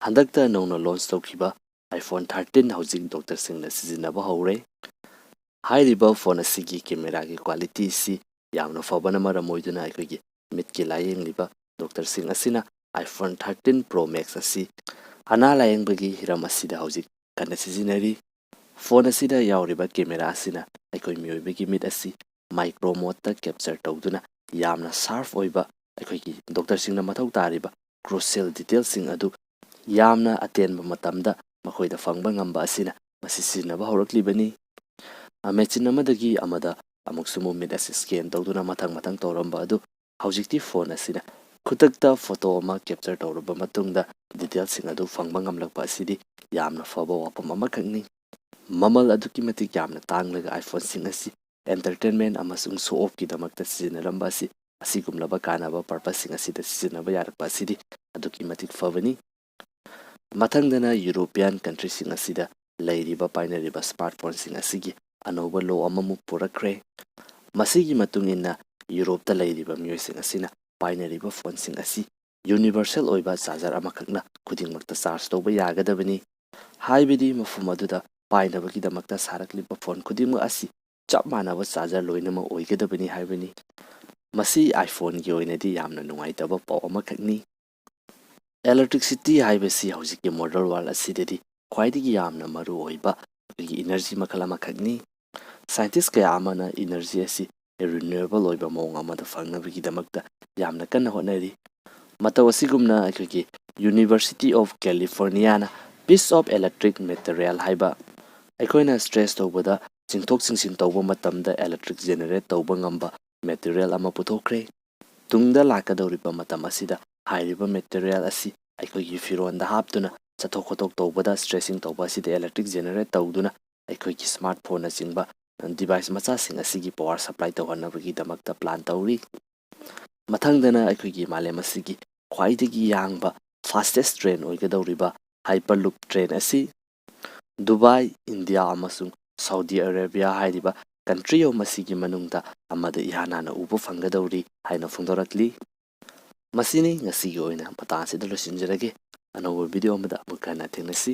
ꯍꯟꯗꯛꯇ ꯅꯧꯅ ꯂꯣꯟꯆ ꯇꯧꯈꯤꯕ iPhone 13 ꯍꯧꯖꯤꯛ ꯗꯣꯛꯇꯔꯁꯤꯡꯅ ꯁꯤꯖꯤꯟꯅꯕ ꯍꯧꯔꯦ꯫ ꯍꯥꯏꯔꯤꯕ ꯐꯣꯟ ꯑꯁꯤꯒꯤ ꯀꯦꯃꯦꯔꯥꯒꯤ ꯀ꯭ꯋꯥꯂꯤꯇꯤ ꯑꯁꯤ ꯌꯥꯝꯅ ꯐꯕꯅ ꯃꯔꯝ ꯑꯣꯏꯗꯨꯅ ꯑꯩꯈꯣꯏꯒꯤ ꯃꯤꯠꯀꯤ ꯂꯥꯌꯦꯡꯂꯤꯕ ꯗꯣꯛꯇꯔꯁꯤꯡ ꯑꯁꯤꯅ iPhone 13 Pro Max ꯑꯁꯤ ꯑꯅꯥ ꯂꯥꯌꯦꯡꯕꯒꯤ ꯍꯤꯔꯝ ꯑꯁꯤꯗ ꯍꯧꯖꯤꯛ ꯀꯟꯅ ꯁꯤꯖꯤꯟꯅꯔꯤ꯫ ꯐꯣꯟ ꯑꯁꯤꯗ ꯌꯥꯎꯔꯤꯕ ꯀꯦꯃꯦꯔꯥ ꯑꯁꯤꯅ ꯑꯩꯈꯣꯏ ꯃꯤꯑꯣꯏꯕꯒꯤ ꯃꯤꯠ ꯑꯁꯤ ꯃꯥꯏꯀ꯭ꯔꯣ ꯃꯣꯗꯇ ꯀꯦꯞꯆꯔ ꯇꯧꯗꯨꯅ ꯌꯥꯝꯅ ꯁꯥꯔꯞ ꯑꯣꯏꯕ ꯑꯩꯈꯣꯏꯒꯤ ꯗꯣꯛꯇꯔꯁꯤꯡꯅ ꯃꯊꯧ ꯇꯥꯔꯤꯕ ꯀ꯭ꯔꯨꯁꯤꯌꯦꯜ ꯗꯤꯇꯦꯜꯁꯤꯡ ꯑꯗꯨ ꯌꯥꯝꯅ ꯑꯇꯦꯟꯕ ꯃꯇꯝꯗ ꯃꯈꯣꯏꯗ ꯐꯪꯕ ꯉꯝꯕ ꯑꯁꯤꯅ ꯃꯁꯤ ꯁꯤꯖꯤꯟꯅꯕ ꯍꯧꯔꯛꯂꯤꯕꯅꯤ꯫ ꯃꯦꯆꯤꯟ ꯑꯃꯗꯒꯤ ꯑꯃꯗ ꯑꯃꯨꯛꯁꯨ ꯃꯤꯠ ꯑꯁꯤ ꯁ꯭ꯀꯦꯟ ꯇꯧꯗꯨꯅ ꯃꯊꯪ ꯇꯧꯔꯝꯕ ꯑꯗꯨ ꯍꯧꯖꯤꯛꯇꯤ ꯐꯣꯟ ꯑꯁꯤꯅ ꯈꯨꯗꯛꯇ ꯐꯣꯇꯣ ꯑꯃ ꯀꯦꯞꯆꯔ ꯇꯧꯔꯕ ꯃꯇꯨꯡꯗ ꯗꯤꯇꯦꯜꯁꯤꯡ ꯑꯗꯨ ꯐꯪꯕ ꯉꯝꯂꯛꯄ ꯑꯁꯤꯗꯤ ꯌꯥꯝꯅ ꯐꯕ ꯋꯥꯐꯝ ꯑꯃꯈꯛꯅꯤ꯫ ꯃꯃꯜ ꯑꯗꯨꯛꯀꯤ ꯃꯇꯤꯛ ꯌꯥꯝꯅ ꯇꯥꯡꯂꯒ iPhoneꯁꯤꯡ ꯑꯁꯤ ꯑꯦꯟꯇꯔꯇꯦꯟꯃꯦꯟ ꯑꯃꯁꯨꯡ ꯁꯣ ꯑꯣꯐꯀꯤꯗꯃꯛꯇ ꯁꯤꯖꯤꯟꯅꯔꯝꯕ ꯑꯁꯤ ꯑꯁꯤꯒꯨꯝꯂꯕ ꯀꯥꯟꯅꯕ ꯄꯔꯄꯁꯁꯤꯡ ꯑꯁꯤꯗ ꯁꯤꯖꯤꯟꯅꯕ ꯌꯥꯔꯛꯄ ꯑꯁꯤꯗꯤ ꯑꯗꯨꯛꯀꯤ ꯃꯇꯤꯛ ꯐꯕꯅꯤ꯫ ꯃꯊꯪꯗꯅ ꯌꯨꯔꯣꯄꯤꯌꯟ ꯀꯟꯇ꯭ꯔꯤꯁꯤꯡ ꯑꯁꯤꯗ ꯂꯩꯔꯤꯕ ꯄꯥꯏꯅꯔꯤꯕ ꯁ꯭ꯃꯥꯔꯠꯐꯣꯟꯁꯤꯡ ꯑꯁꯤꯒꯤ ꯑꯅꯧꯕ ꯂꯣ ꯑꯃꯃꯨꯛ ꯄꯨꯔꯛꯈ꯭ꯔꯦ꯫ ꯃꯁꯤꯒꯤ ꯃꯇꯨꯡ ꯏꯟꯅ ꯌꯨꯔꯣꯞꯇ ꯂꯩꯔꯤꯕ ꯃꯤꯑꯣꯏꯁꯤꯡ ꯑꯁꯤꯅ ꯄꯥꯏꯅꯔꯤꯕ ꯐꯣꯟꯁꯤꯡ ꯑꯁꯤ ꯌꯨꯅꯤꯚꯔꯁꯦꯜ ꯑꯣꯏꯕ ꯆꯥꯔꯖꯔ ꯑꯃꯈꯛꯅ ꯈꯨꯗꯤꯡꯃꯛꯇ ꯆꯥꯔꯖ ꯇꯧꯕ ꯌꯥꯒꯗꯕꯅꯤ꯫ ꯍꯥꯏꯕꯗꯤ ꯃꯐꯝ ꯑꯗꯨꯗ ꯄꯥꯏꯅꯕꯒꯤꯗꯃꯛꯇ ꯁꯥꯔꯛꯂꯤꯕ ꯐꯣꯟ ꯈꯨꯗꯤꯡꯃꯛ ꯑꯁꯤ ꯆꯞ ꯃꯥꯟꯅꯕ ꯆꯥꯔꯖꯔ ꯂꯣꯏꯅꯃꯛ ꯑꯣꯏꯒꯗꯕꯅꯤ ꯍꯥꯏꯕꯅꯤ꯫ ꯃꯁꯤ iPhoneꯒꯤ ꯑꯣꯏꯅꯗꯤ ꯌꯥꯝꯅ ꯅꯨꯡꯉꯥꯏꯇꯕ ꯄꯥꯎ ꯑꯃꯈꯛꯅꯤ꯫ ꯑꯦꯂꯦꯛꯇ꯭ꯔꯤꯁꯤꯇꯤ ꯍꯥꯏꯕꯁꯤ ꯍꯧꯖꯤꯛꯀꯤ ꯃꯣꯗꯔꯟ ꯋꯥꯔꯜꯗ ꯑꯁꯤꯗꯗꯤ ꯈ꯭ꯋꯥꯏꯗꯒꯤ ꯌꯥꯝꯅ ꯃꯔꯨ ꯑꯣꯏꯕ ꯑꯩꯈꯣꯏꯒꯤ ꯏꯅꯔꯖꯤ ꯃꯈꯜ ꯑꯃꯈꯛꯅꯤ꯫ ꯁꯥꯏꯟꯇꯤꯁ ꯀꯌꯥ ꯑꯃꯅ ꯏꯅꯔꯖꯤ ꯑꯁꯤ ꯔꯤꯅ꯭ꯌꯨꯑꯦꯕꯜ ꯑꯣꯏꯕ ꯃꯑꯣꯡ ꯑꯃꯗ ꯐꯪꯅꯕꯒꯤꯗꯃꯛꯇ ꯌꯥꯝꯅ ꯀꯟꯅ ꯍꯣꯠꯅꯔꯤ꯫ ꯃꯇꯧ ꯑꯁꯤꯒꯨꯝꯅ ꯑꯩꯈꯣꯏꯒꯤ ꯌꯨꯅꯤꯚꯔꯁꯤꯇꯤ ꯑꯣꯐ ꯀꯦꯂꯤꯐꯣꯔꯅꯤꯌꯥꯅ ꯄꯤꯁ ꯑꯣꯐ ꯏꯂꯦꯛꯇ꯭ꯔꯤꯛ ꯃꯦꯇꯔꯤꯌꯦꯜ ꯍꯥꯏꯕ ꯑꯩꯈꯣꯏꯅ ꯁ꯭ꯇ꯭ꯔꯦꯆ ꯇꯧꯕꯗ ꯆꯤꯡꯊꯣꯛ ꯆꯤꯡꯁꯤꯟ ꯇꯧꯕ ꯃꯇꯝꯗ ꯏꯂꯦꯛꯇ꯭ꯔꯤꯛ ꯖꯦꯅꯦꯔꯦꯠ ꯇꯧꯕ ꯉꯝꯕ ꯃꯦꯇꯔꯤꯌꯦꯜ ꯑꯃ ꯄꯨꯊꯣꯛꯈ꯭ꯔꯦ꯫ ꯇꯨꯡꯗ ꯂꯥꯛꯀꯗꯧꯔꯤꯕ ꯃꯇꯝ ꯑꯁꯤꯗ ꯍꯥꯏꯔꯤꯕ ꯃꯦꯇꯔꯤꯌꯦꯜ ꯑꯁꯤ ꯑꯩꯈꯣꯏꯒꯤ ꯐꯤꯔꯣꯟꯗ ꯍꯥꯞꯇꯨꯅ ꯆꯠꯊꯣꯛ ꯈꯣꯠꯇꯣꯛ ꯇꯧꯕꯗ ꯁ꯭ꯇ꯭ꯔꯦꯆꯤꯡ ꯇꯧꯕ ꯑꯁꯤꯗ ꯏꯂꯦꯛꯇ꯭ꯔꯤꯛ ꯖꯦꯅꯦꯔꯦꯠ ꯇꯧꯗꯨꯅ ꯑꯩꯈꯣꯏꯒꯤ ꯁ꯭ꯃꯥꯔꯠꯐꯣꯟꯅꯆꯤꯡꯕ ꯗꯤꯚꯥꯏꯁ ꯃꯆꯥꯁꯤꯡ ꯑꯁꯤꯒꯤ ꯄꯋꯥꯔ ꯁꯄ꯭ꯂꯥꯏ ꯇꯧꯍꯟꯅꯕꯒꯤꯗꯃꯛꯇ ꯄ꯭ꯂꯥꯟ ꯇꯧꯔꯤ꯫ ꯃꯊꯪꯗꯅ ꯑꯩꯈꯣꯏꯒꯤ ꯃꯥꯂꯦꯝ ꯑꯁꯤꯒꯤ ꯈ꯭ꯋꯥꯏꯗꯒꯤ ꯌꯥꯡꯕ ꯐꯥꯁꯇꯦꯁ ꯇ꯭ꯔꯦꯟ ꯑꯣꯏꯒꯗꯧꯔꯤꯕ ꯍꯥꯏꯄꯔꯂꯨꯞ ꯇ꯭ꯔꯦꯟ ꯑꯁꯤ ꯗꯨꯕꯥꯏ, ꯏꯟꯗꯤꯌꯥ ꯑꯃꯁꯨꯡ ꯁꯥꯎꯗꯤ ꯑꯔꯥꯕꯤꯌꯥ ꯍꯥꯏꯔꯤꯕ ꯀꯟꯇ꯭ꯔꯤ ꯑꯍꯨꯝ ꯑꯁꯤꯒꯤ ꯃꯅꯨꯡꯗ ꯑꯃꯗ ꯏꯍꯥꯟ ꯍꯥꯟꯅ ꯎꯕ ꯐꯪꯒꯗꯧꯔꯤ ꯍꯥꯏꯅ ꯐꯣꯡꯗꯣꯔꯛꯂꯤ꯫ ꯃꯁꯤꯅꯤ ꯉꯁꯤꯒꯤ ꯑꯣꯏꯅ ꯃꯇꯥꯡ ꯑꯁꯤꯗ ꯂꯣꯏꯁꯤꯟꯖꯔꯒꯦ꯫ ꯑꯅꯧꯕ ꯚꯤꯗꯤꯑꯣ ꯑꯃꯗ ꯑꯃꯨꯛ ꯍꯟꯅ ꯊꯦꯡꯅꯁꯤ꯫